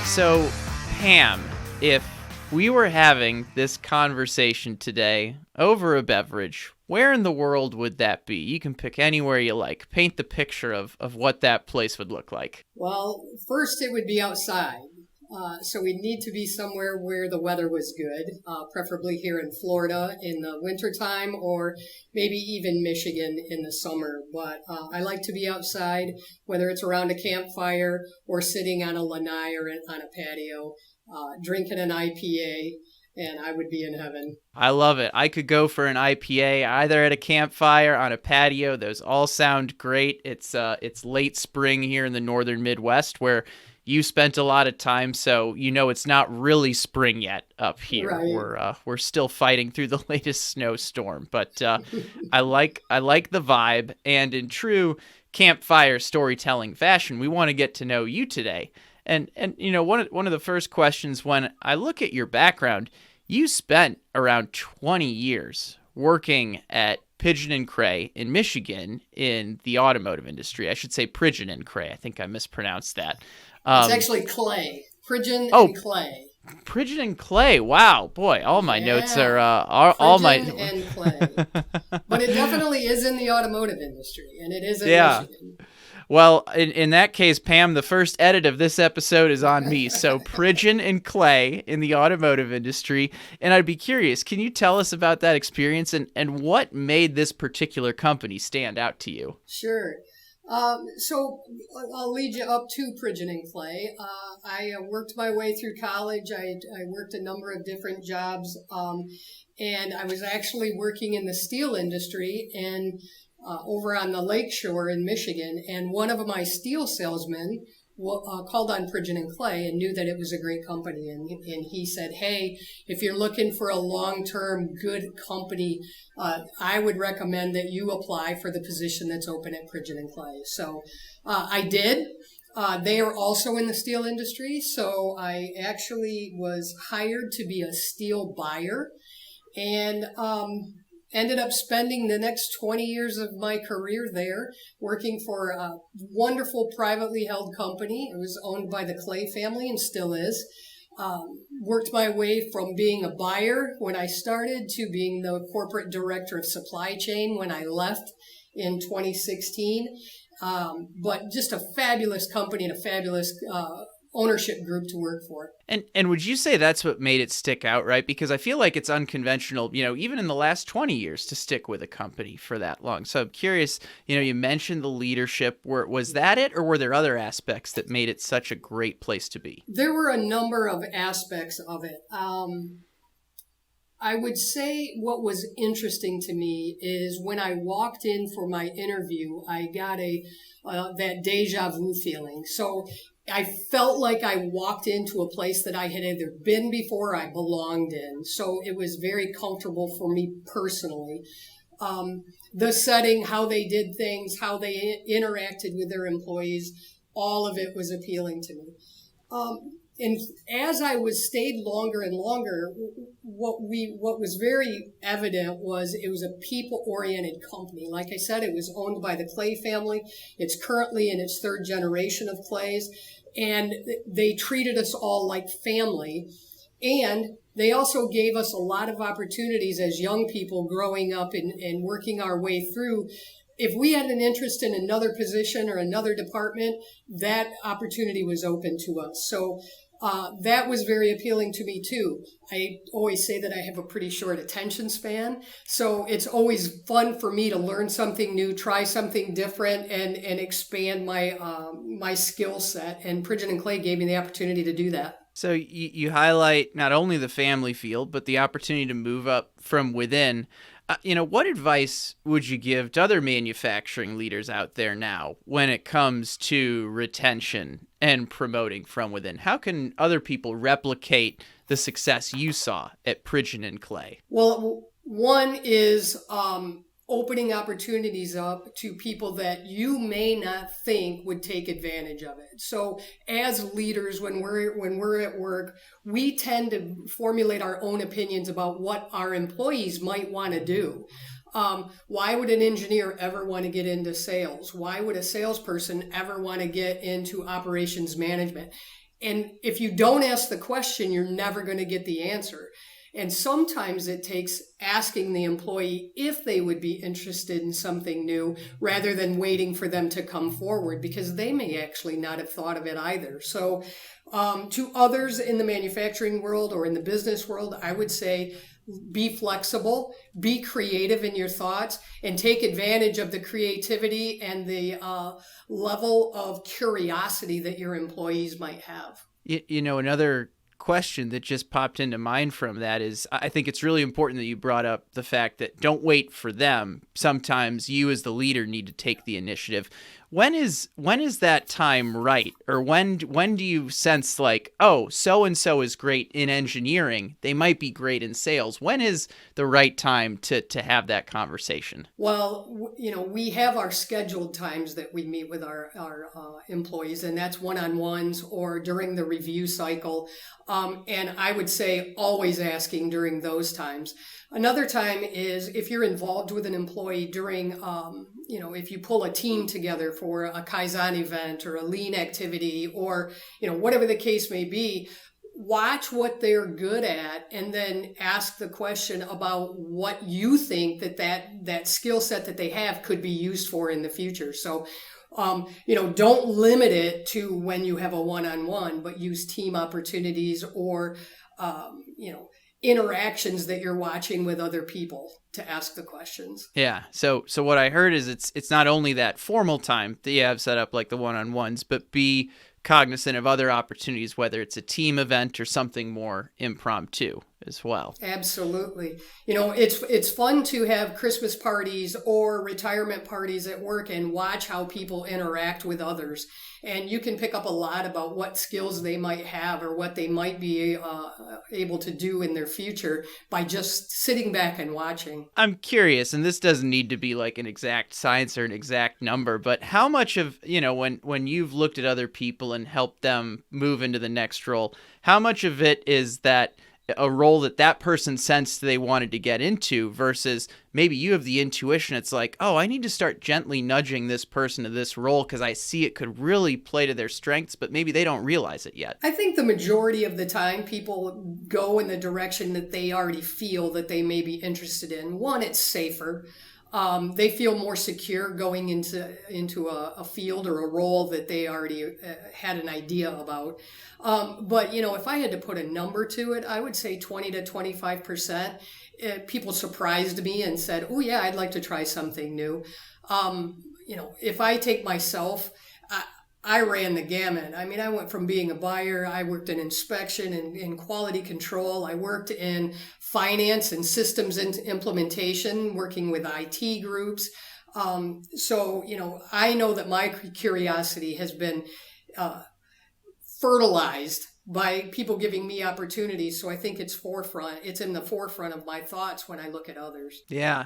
So, Pam, if we were having this conversation today over a beverage, where in the world would that be? You can pick anywhere you like. Paint the picture of what that place would look like. Well, first it would be outside. So we'd need to be somewhere where the weather was good, preferably here in Florida in the wintertime or maybe even Michigan in the summer. But I like to be outside, whether it's around a campfire or sitting on a lanai or on a patio, drinking an IPA, and I would be in heaven. I love it. I could go for an IPA either at a campfire, on a patio. Those all sound great. It's late spring here in the northern Midwest where you spent a lot of time, so you know it's not really spring yet up here. Right. We're still fighting through the latest snowstorm, but I like the vibe. And in true campfire storytelling fashion, we want to get to know you today. And you know, one of the first questions when I look at your background, you spent around 20 years working at Pigeon and Cray in Michigan in the automotive industry. I should say Pigeon and Cray. I think I mispronounced that. It's actually Clay. Pigeon and Clay. Pigeon and Clay. Wow, boy, all my notes are all my. Pigeon and Clay. But it definitely is in the automotive industry, and it is in Michigan. Well, in that case, Pam, the first edit of this episode is on me. So Pigeon and Clay in the automotive industry. And I'd be curious, can you tell us about that experience and what made this particular company stand out to you? Sure. So I'll lead you up to Pigeon and Clay. I worked my way through college. I worked a number of different jobs, and I was actually working in the steel industry and over on the lakeshore in Michigan. And one of my steel salesmen called on Pigeon and Clay and knew that it was a great company. And he said, hey, if you're looking for a long-term good company, I would recommend that you apply for the position that's open at Pigeon and Clay. So I did. They are also in the steel industry. So I actually was hired to be a steel buyer and ended up spending the next 20 years of my career there working for a wonderful privately held company. It was owned by the Clay family and still is. Worked my way from being a buyer when I started to being the corporate director of supply chain when I left in 2016. But just a fabulous company and a fabulous ownership group to work for. And would you say that's what made it stick out, right? Because I feel like it's unconventional, you know, even in the last 20 years to stick with a company for that long. So I'm curious, you know, you mentioned the leadership. Was that it, or were there other aspects that made it such a great place to be? There were a number of aspects of it. I would say what was interesting to me is when I walked in for my interview, I got that deja vu feeling. So I felt like I walked into a place that I had either been before or I belonged in. So it was very comfortable for me personally. The setting, how they did things, how they interacted with their employees, all of it was appealing to me. And as I stayed longer and longer, what was very evident was it was a people-oriented company. Like I said, it was owned by the Clay family. It's currently in its third generation of Clays, and they treated us all like family. And they also gave us a lot of opportunities as young people growing up and working our way through. If we had an interest in another position or another department, that opportunity was open to us. So that was very appealing to me too. I always say that I have a pretty short attention span. So it's always fun for me to learn something new, try something different, and expand my skill set. And Pigeon and Clay gave me the opportunity to do that. So you highlight not only the family field, but the opportunity to move up from within. You know, what advice would you give to other manufacturing leaders out there now when it comes to retention and promoting from within? How can other people replicate the success you saw at Pigeon and Clay? Well, one is opening opportunities up to people that you may not think would take advantage of it. So as leaders, when we're at work, we tend to formulate our own opinions about what our employees might want to do. Why would an engineer ever want to get into sales? Why would a salesperson ever want to get into operations management? And if you don't ask the question, you're never going to get the answer. And sometimes it takes asking the employee if they would be interested in something new rather than waiting for them to come forward, because they may actually not have thought of it either. So to others in the manufacturing world or in the business world, I would say be flexible, be creative in your thoughts, and take advantage of the creativity and the level of curiosity that your employees might have. Another question that just popped into mind from that is, I think it's really important that you brought up the fact that don't wait for them. Sometimes you as the leader need to take the initiative. When is that time right? Or when do you sense like, oh, so and so is great in engineering, they might be great in sales? When is the right time to have that conversation? Well, we have our scheduled times that we meet with our employees, and that's one-on-ones or during the review cycle. And I would say always asking during those times. Another time is if you're involved with an employee during, if you pull a team together for a Kaizen event or a lean activity or, whatever the case may be, watch what they're good at and then ask the question about what you think that skill set that they have could be used for in the future. So, don't limit it to when you have a one-on-one, but use team opportunities or, interactions that you're watching with other people to ask the questions. Yeah. So what I heard is it's not only that formal time that you have set up like the one-on-ones, but be cognizant of other opportunities, whether it's a team event or something more impromptu as well. Absolutely. It's fun to have Christmas parties or retirement parties at work and watch how people interact with others. And you can pick up a lot about what skills they might have or what they might be able to do in their future by just sitting back and watching. I'm curious, and this doesn't need to be like an exact science or an exact number, but how much of, when you've looked at other people and helped them move into the next role, how much of it is that a role that person sensed they wanted to get into versus maybe you have the intuition, it's like, oh, I need to start gently nudging this person to this role because I see it could really play to their strengths, but maybe they don't realize it yet. I think the majority of the time people go in the direction that they already feel that they may be interested in. One, it's safer. They feel more secure going into a field or a role that they already had an idea about. But, if I had to put a number to it, I would say 20 to 25%. People surprised me and said, oh, yeah, I'd like to try something new. If I take myself, I ran the gamut. I mean, I went from being a buyer, I worked in inspection and in quality control. I worked in finance and systems implementation, working with IT groups. So, I know that my curiosity has been fertilized by people giving me opportunities. So I think it's in the forefront of my thoughts when I look at others. Yeah.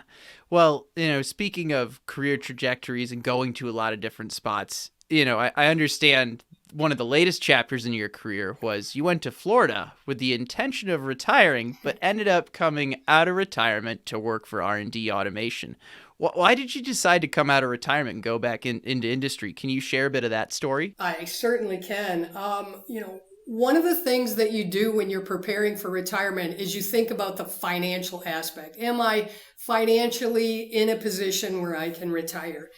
Well, speaking of career trajectories and going to a lot of different spots, I understand one of the latest chapters in your career was you went to Florida with the intention of retiring, but ended up coming out of retirement to work for R&D Automation. Why did you decide to come out of retirement and go back into industry? Can you share a bit of that story? I certainly can. One of the things that you do when you're preparing for retirement is you think about the financial aspect. Am I financially in a position where I can retire?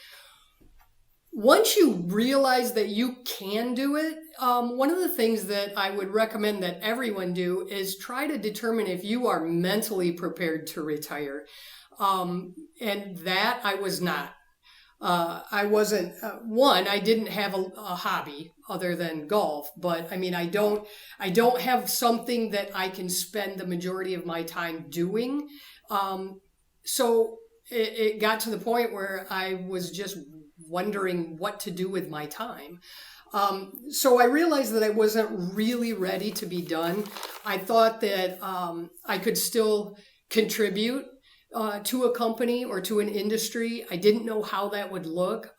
Once you realize that you can do it, one of the things that I would recommend that everyone do is try to determine if you are mentally prepared to retire. And that I was not. I wasn't, I didn't have a hobby other than golf, but I mean, I don't have something that I can spend the majority of my time doing. So it got to the point where I was just wondering what to do with my time. So I realized that I wasn't really ready to be done. I thought that I could still contribute to a company or to an industry. I didn't know how that would look.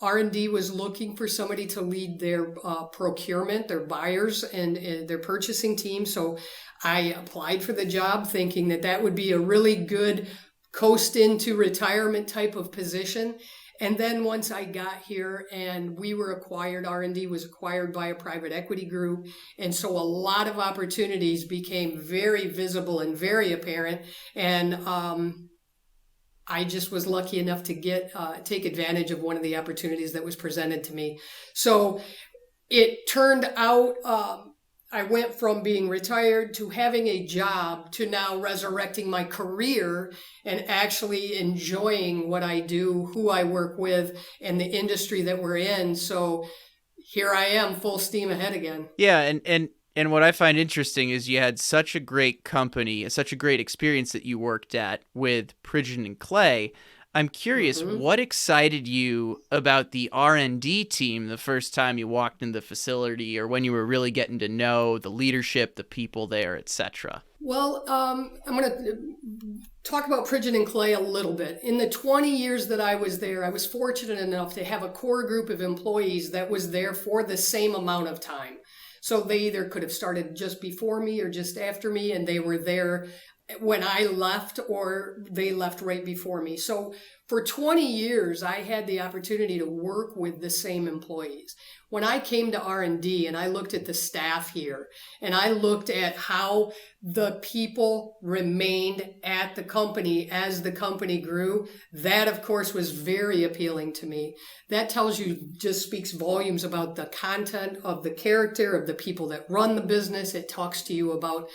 R&D was looking for somebody to lead their procurement, their buyers, and their purchasing team. So I applied for the job thinking that that would be a really good coast into retirement type of position. And then once I got here and we were acquired, R&D was acquired by a private equity group. And so a lot of opportunities became very visible and very apparent. And I just was lucky enough to take advantage of one of the opportunities that was presented to me. So it turned out I went from being retired to having a job to now resurrecting my career and actually enjoying what I do, who I work with, and the industry that we're in. So here I am, full steam ahead again. Yeah, and what I find interesting is you had such a great company, such a great experience that you worked at with Pridgeon and Clay. I'm curious, what excited you about the R&D team the first time you walked in the facility, or when you were really getting to know the leadership, the people there, etc.? Well, I'm going to talk about Pridgeon and Clay a little bit. In the 20 years that I was there, I was fortunate enough to have a core group of employees that was there for the same amount of time. So they either could have started just before me or just after me, and they were there when I left, or they left right before me. So for 20 years, I had the opportunity to work with the same employees. When I came to R&D and I looked at the staff here and I looked at how the people remained at the company as the company grew, that of course was very appealing to me. That tells you, just speaks volumes about the content of the character of the people that run the business. It talks to you about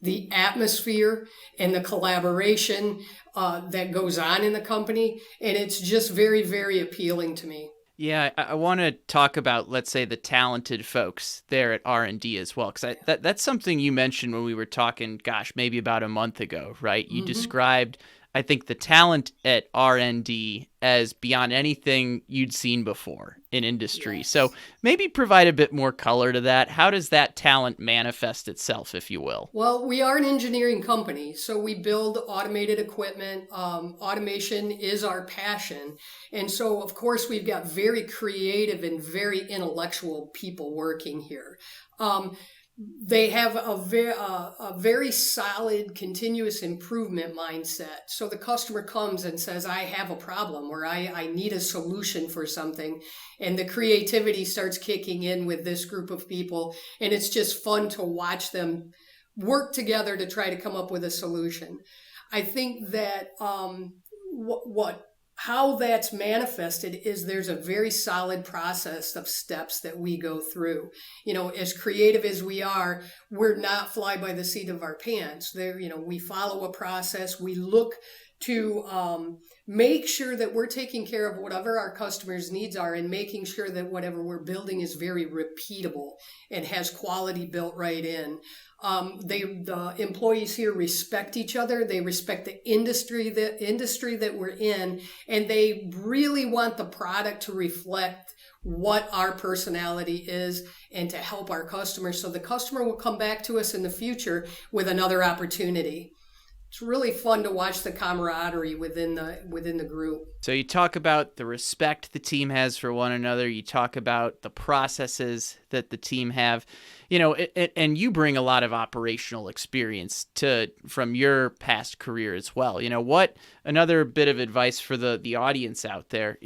the atmosphere and the collaboration that goes on in the company. And it's just very, very appealing to me. Yeah, I want to talk about, let's say, the talented folks there at R&D as well, because that's something you mentioned when we were talking, gosh, maybe about a month ago, right? You described, I think, the talent at R&D as beyond anything you'd seen before in industry. Yes. So maybe provide a bit more color to that. How does that talent manifest itself, if you will? Well, we are an engineering company, so we build automated equipment. Automation is our passion. And so, of course, we've got very creative and very intellectual people working here. They have a very solid continuous improvement mindset. So the customer comes and says, I have a problem, or I need a solution for something. And the creativity starts kicking in with this group of people. And it's just fun to watch them work together to try to come up with a solution. I think that how that's manifested is there's a very solid process of steps that we go through. You know, as creative as we are, we're not fly by the seat of our pants. There, we follow a process. We look to make sure that we're taking care of whatever our customers' needs are, and making sure that whatever we're building is very repeatable and has quality built right in. The employees here respect each other. They respect the industry that we're in, and they really want the product to reflect what our personality is and to help our customers. So the customer will come back to us in the future with another opportunity. It's really fun to watch the camaraderie within the group. So you talk about the respect the team has for one another. You talk about the processes that the team have, and you bring a lot of operational experience from your past career as well. What another bit of advice for the audience out there,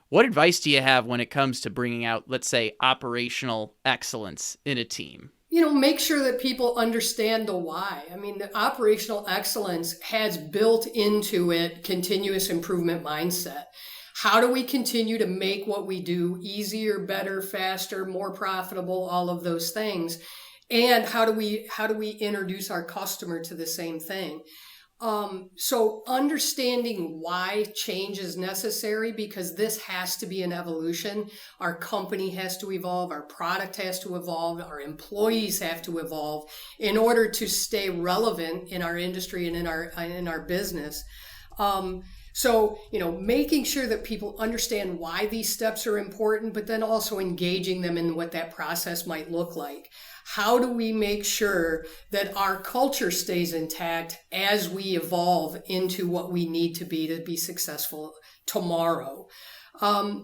what advice do you have when it comes to bringing out, let's say, operational excellence in a team? Make sure that people understand the why. I mean, the operational excellence has built into it continuous improvement mindset. How do we continue to make what we do easier, better, faster, more profitable, all of those things? And how do we introduce our customer to the same thing? So understanding why change is necessary, because this has to be an evolution. Our company has to evolve, our product has to evolve, our employees have to evolve in order to stay relevant in our industry and in our business. So, making sure that people understand why these steps are important, but then also engaging them in what that process might look like. How do we make sure that our culture stays intact as we evolve into what we need to be successful tomorrow? How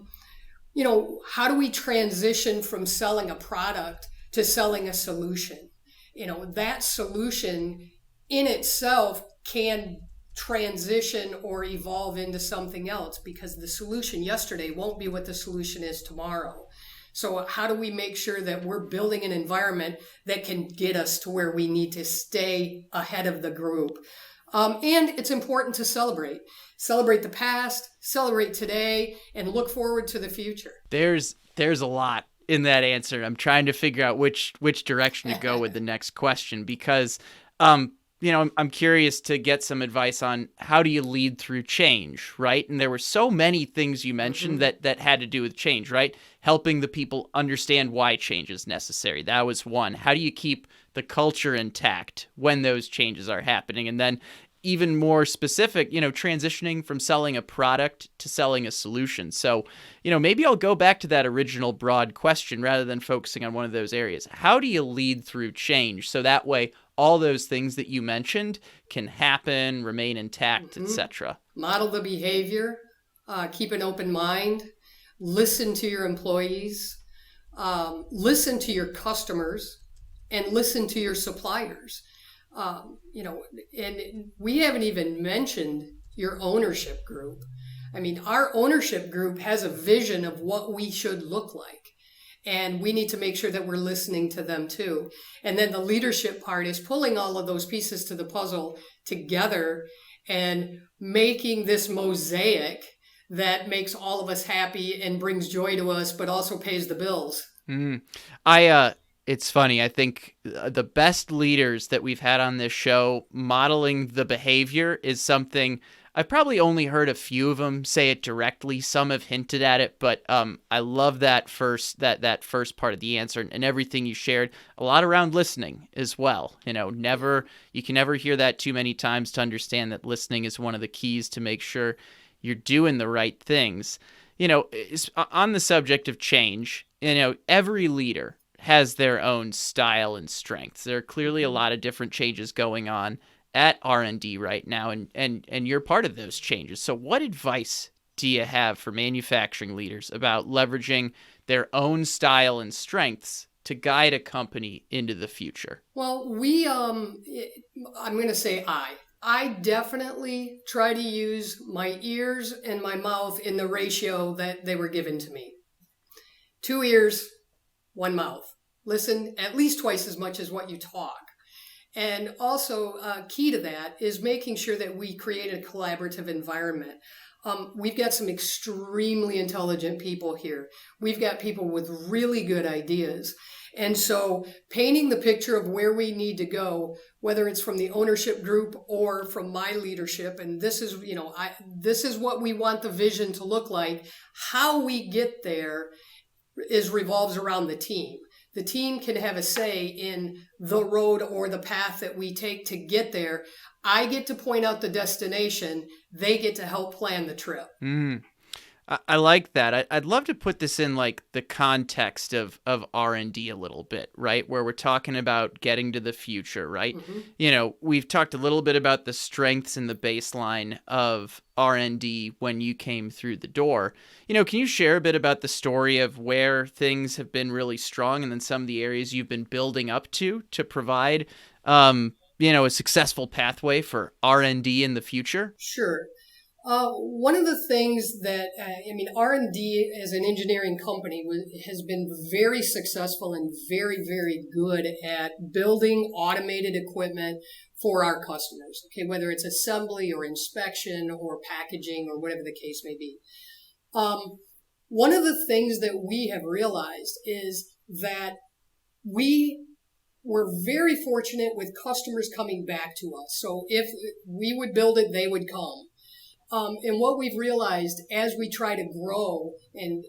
do we transition from selling a product to selling a solution? That solution in itself can transition or evolve into something else, because the solution yesterday won't be what the solution is tomorrow. So how do we make sure that we're building an environment that can get us to where we need to stay ahead of the group? And it's important to celebrate the past, celebrate today, and look forward to the future. There's a lot in that answer. I'm trying to figure out which direction to go with the next question, because I'm curious to get some advice on how do you lead through change, right? And there were so many things you mentioned that had to do with change, right? Helping the people understand why change is necessary. That was one. How do you keep the culture intact when those changes are happening? And then even more specific, transitioning from selling a product to selling a solution. So, maybe I'll go back to that original broad question rather than focusing on one of those areas. How do you lead through change so that way all those things that you mentioned can happen, remain intact, etc.? Model the behavior, keep an open mind, listen to your employees, listen to your customers, and listen to your suppliers. And we haven't even mentioned your ownership group. I mean, our ownership group has a vision of what we should look like. And we need to make sure that we're listening to them too. And then the leadership part is pulling all of those pieces to the puzzle together and making this mosaic that makes all of us happy and brings joy to us, but also pays the bills. It's funny. I think the best leaders that we've had on this show modeling the behavior is something I've probably only heard a few of them say it directly. Some have hinted at it, but I love that first part of the answer and everything you shared. A lot around listening as well. You can never hear that too many times to understand that listening is one of the keys to make sure you're doing the right things. On the subject of change, every leader has their own style and strengths. There are clearly a lot of different changes going on at R&D right now, and you're part of those changes. So what advice do you have for manufacturing leaders about leveraging their own style and strengths to guide a company into the future? Well, I'm going to say I definitely try to use my ears and my mouth in the ratio that they were given to me. 2 ears, 1 mouth. Listen at least twice as much as what you talk. And also key to that is making sure that we create a collaborative environment. We've got some extremely intelligent people here. We've got people with really good ideas. And so painting the picture of where we need to go, whether it's from the ownership group or from my leadership, and this is what we want the vision to look like. How we get there revolves around the team. The team can have a say in the road or the path that we take to get there. I get to point out the destination. They get to help plan the trip. I like that. I'd love to put this in like the context of R&D a little bit, right? Where we're talking about getting to the future, right? Mm-hmm. We've talked a little bit about the strengths and the baseline of R&D when you came through the door. Can you share a bit about the story of where things have been really strong and then some of the areas you've been building up to provide, a successful pathway for R&D in the future? Sure. One of the things that, R&D as an engineering company has been very successful and very, very good at building automated equipment for our customers, okay, whether it's assembly or inspection or packaging or whatever the case may be. One of the things that we have realized is that we were very fortunate with customers coming back to us. So if we would build it, they would come. And what we've realized as we try to grow and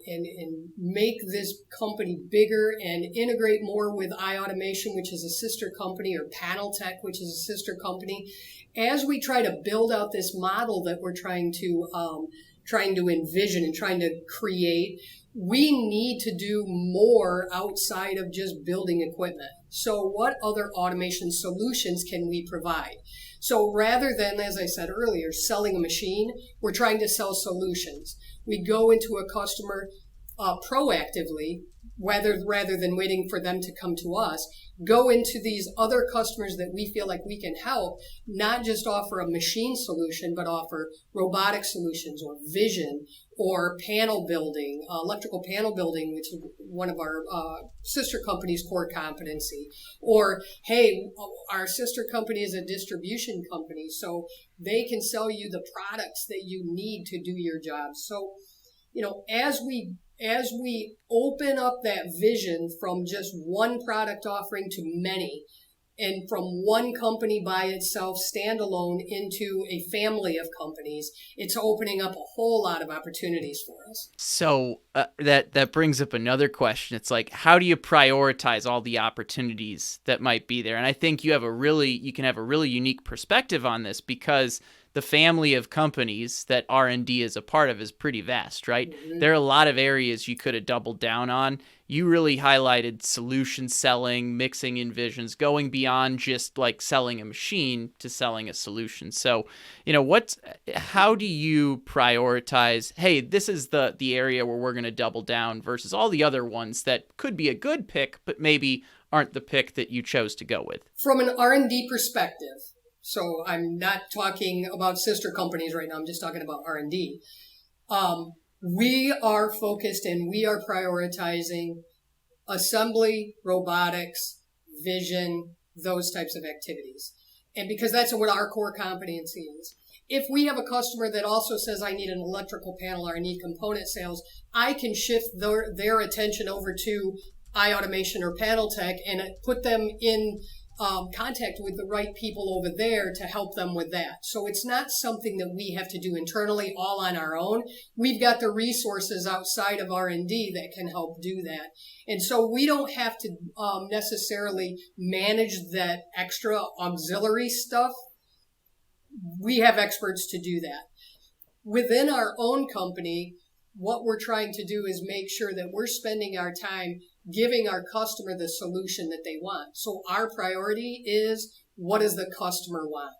make this company bigger and integrate more with Automation, which is a sister company, or Panel Tech, which is a sister company, as we try to build out this model that we're trying to envision and trying to create, we need to do more outside of just building equipment. So what other automation solutions can we provide? So rather than, as I said earlier, selling a machine, we're trying to sell solutions. We go into a customer proactively, rather than waiting for them to come to us, go into these other customers that we feel like we can help, not just offer a machine solution, but offer robotic solutions or vision or panel building, electrical panel building, which is one of our sister company's core competency. Or, hey, our sister company is a distribution company, so they can sell you the products that you need to do your job. So, as we open up that vision from just one product offering to many, and from one company by itself, standalone, into a family of companies, it's opening up a whole lot of opportunities for us. So that brings up another question. It's like, how do you prioritize all the opportunities that might be there? And I think you can have a really unique perspective on this, because the family of companies that R&D is a part of is pretty vast, right? Mm-hmm. There are a lot of areas you could have doubled down on. You really highlighted solution selling, mixing in visions, going beyond just like selling a machine to selling a solution. So, how do you prioritize, hey, this is the area where we're going to double down versus all the other ones that could be a good pick, but maybe aren't the pick that you chose to go with? From an R&D perspective, so I'm not talking about sister companies right now, I'm just talking about R&D. We are focused and we are prioritizing assembly, robotics, vision, those types of activities. And because that's what our core competency is. If we have a customer that also says, I need an electrical panel or I need component sales, I can shift their attention over to Automation or Panel Tech and put them in contact with the right people over there to help them with that. So it's not something that we have to do internally all on our own. We've got the resources outside of R&D that can help do that. And so we don't have to necessarily manage that extra auxiliary stuff. We have experts to do that. Within our own company, what we're trying to do is make sure that we're spending our time giving our customer the solution that they want. So our priority is, what does the customer want?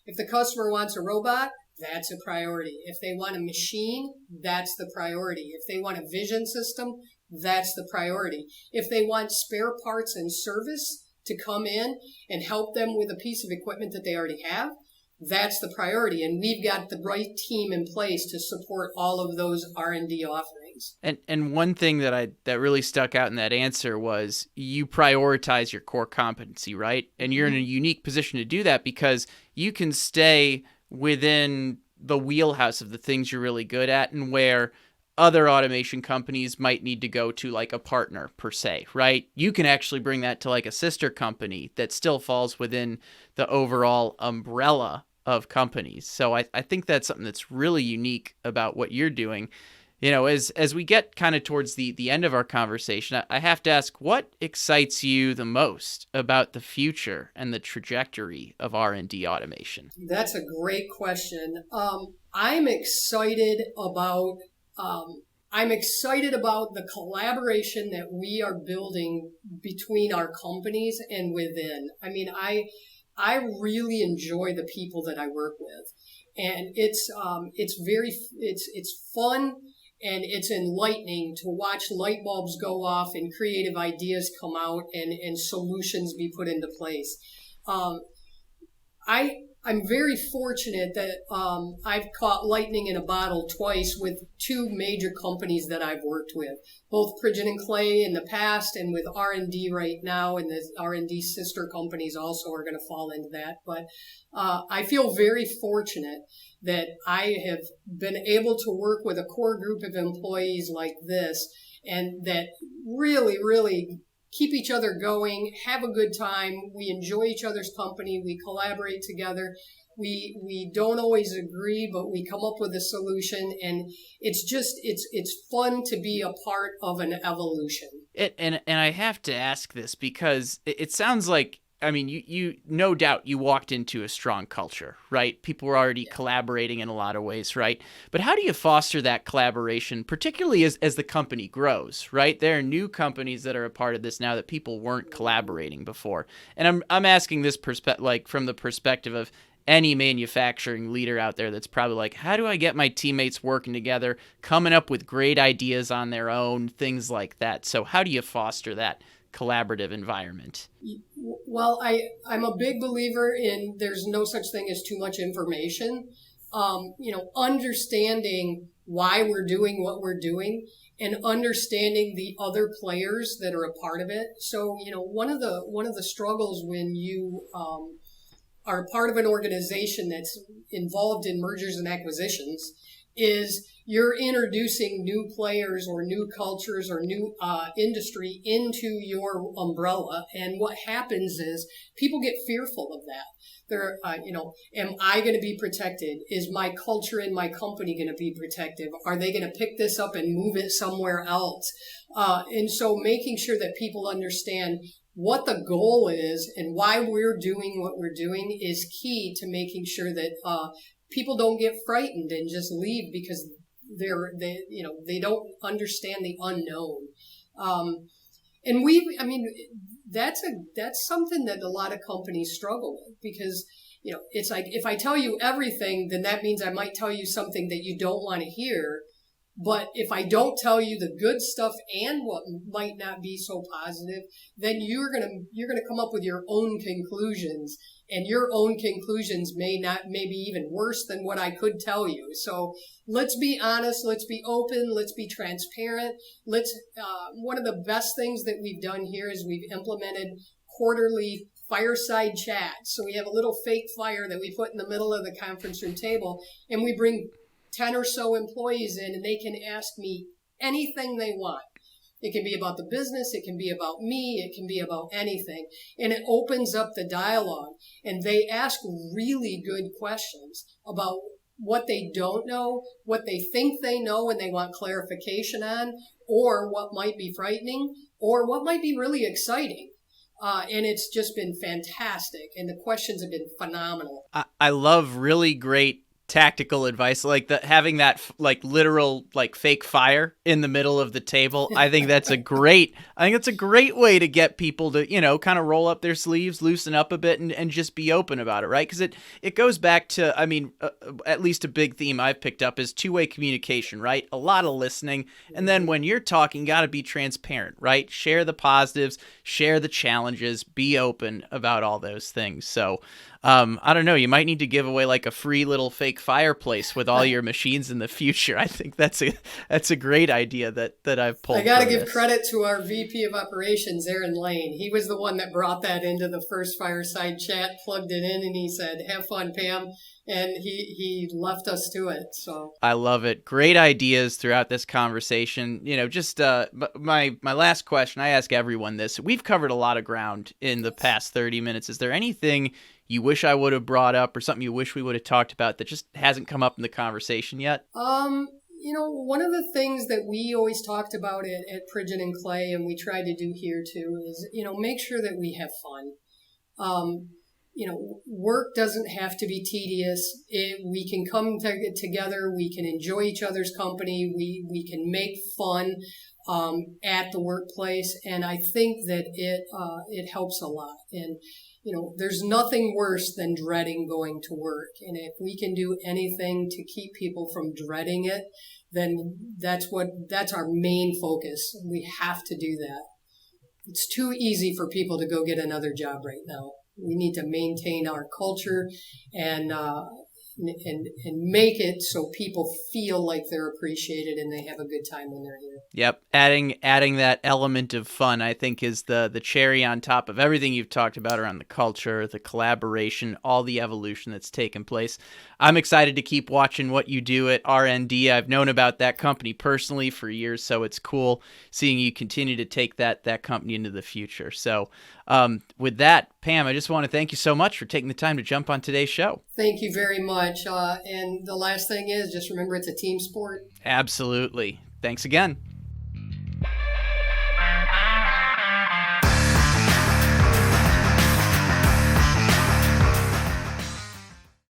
If the customer wants a robot, that's a priority. If they want a machine, that's the priority. If they want a vision system, that's the priority. If they want spare parts and service to come in and help them with a piece of equipment that they already have, that's the priority. And we've got the right team in place to support all of those R&D offerings. And one thing that really stuck out in that answer was you prioritize your core competency, right? And you're in a unique position to do that because you can stay within the wheelhouse of the things you're really good at, and where other automation companies might need to go to like a partner per se, right? You can actually bring that to like a sister company that still falls within the overall umbrella of companies. So I think that's something that's really unique about what you're doing. As we get kind of towards the end of our conversation, I have to ask, what excites you the most about the future and the trajectory of R&D automation? That's a great question. I'm excited about the collaboration that we are building between our companies and within. I mean, I really enjoy the people that I work with, and it's fun. And it's enlightening to watch light bulbs go off and creative ideas come out and solutions be put into place. I'm very fortunate that I've caught lightning in a bottle twice with two major companies that I've worked with, both Pridgeon and Clay in the past and with R&D right now, and the R&D sister companies also are going to fall into that. But I feel very fortunate that I have been able to work with a core group of employees like this, and that really, really keep each other going, have a good time. We enjoy each other's company. We collaborate together. We don't always agree, but we come up with a solution, and it's fun to be a part of an evolution. And I have to ask this because it sounds like, I mean, you no doubt you walked into a strong culture, right? People were already Yeah. collaborating in a lot of ways, right? But how do you foster that collaboration, particularly as the company grows, right? There are new companies that are a part of this now that people weren't collaborating before. And I'm asking this like from the perspective of any manufacturing leader out there that's probably like, how do I get my teammates working together, coming up with great ideas on their own, things like that. So how do you foster that collaborative environment? Well, I'm a big believer in there's no such thing as too much information. Understanding why we're doing what we're doing and understanding the other players that are a part of it. So, one of the struggles when you are part of an organization that's involved in mergers and acquisitions is you're introducing new players or new cultures or new industry into your umbrella. And what happens is people get fearful of that. They're, am I going to be protected? Is my culture in my company going to be protected? Are they going to pick this up and move it somewhere else? And so making sure that people understand what the goal is and why we're doing what we're doing is key to making sure that people don't get frightened and just leave because they don't understand the unknown. And that's something that a lot of companies struggle with because it's like if I tell you everything, then that means I might tell you something that you don't want to hear. But if I don't tell you the good stuff and what might not be so positive, then you're gonna come up with your own conclusions, and your own conclusions may be even worse than what I could tell you. So let's be honest, let's be open, let's be transparent. One of the best things that we've done here is we've implemented quarterly fireside chats. So we have a little fake fire that we put in the middle of the conference room table, and we bring 10 or so employees in, and they can ask me anything they want. It can be about the business. It can be about me. It can be about anything. And it opens up the dialogue. And they ask really good questions about what they don't know, what they think they know and they want clarification on, or what might be frightening, or what might be really exciting. And it's just been fantastic. And the questions have been phenomenal. I love really great tactical advice, like having that like literal like fake fire in the middle of the table. I think that's a great way to get people to kind of roll up their sleeves, loosen up a bit, and just be open about it, right? Because it goes back to, I mean, at least a big theme I've picked up is two-way communication, right? A lot of listening, and then when you're talking, got to be transparent, right? Share the positives, share the challenges, be open about all those things. So I don't know, you might need to give away like a free little fake fireplace with all your machines in the future. I think that's a great idea that I've pulled. I got to give credit to our VP of Operations, Aaron Lane. He was the one that brought that into the first fireside chat, plugged it in, and he said, "Have fun, Pam." And he left us to it. So I love it. Great ideas throughout this conversation. Just my last question, I ask everyone this. We've covered a lot of ground in the past 30 minutes. Is there anything you wish I would have brought up or something you wish we would have talked about that just hasn't come up in the conversation yet? One of the things that we always talked about at Pridgeon and Clay, and we try to do here too, is, make sure that we have fun. Work doesn't have to be tedious. We can come together. We can enjoy each other's company. We can make fun at the workplace, and I think that it helps a lot. And there's nothing worse than dreading going to work. And if we can do anything to keep people from dreading it, then that's our main focus. We have to do that. It's too easy for people to go get another job right now. We need to maintain our culture and and make it so people feel like they're appreciated and they have a good time when they're here. Yep, adding that element of fun, I think, is the cherry on top of everything you've talked about around the culture, the collaboration, all the evolution that's taken place. I'm excited to keep watching what you do at RND. I've known about that company personally for years, so it's cool seeing you continue to take that company into the future. So, with that, Pam, I just want to thank you so much for taking the time to jump on today's show. Thank you very much. And the last thing is just remember it's a team sport. Absolutely. Thanks again.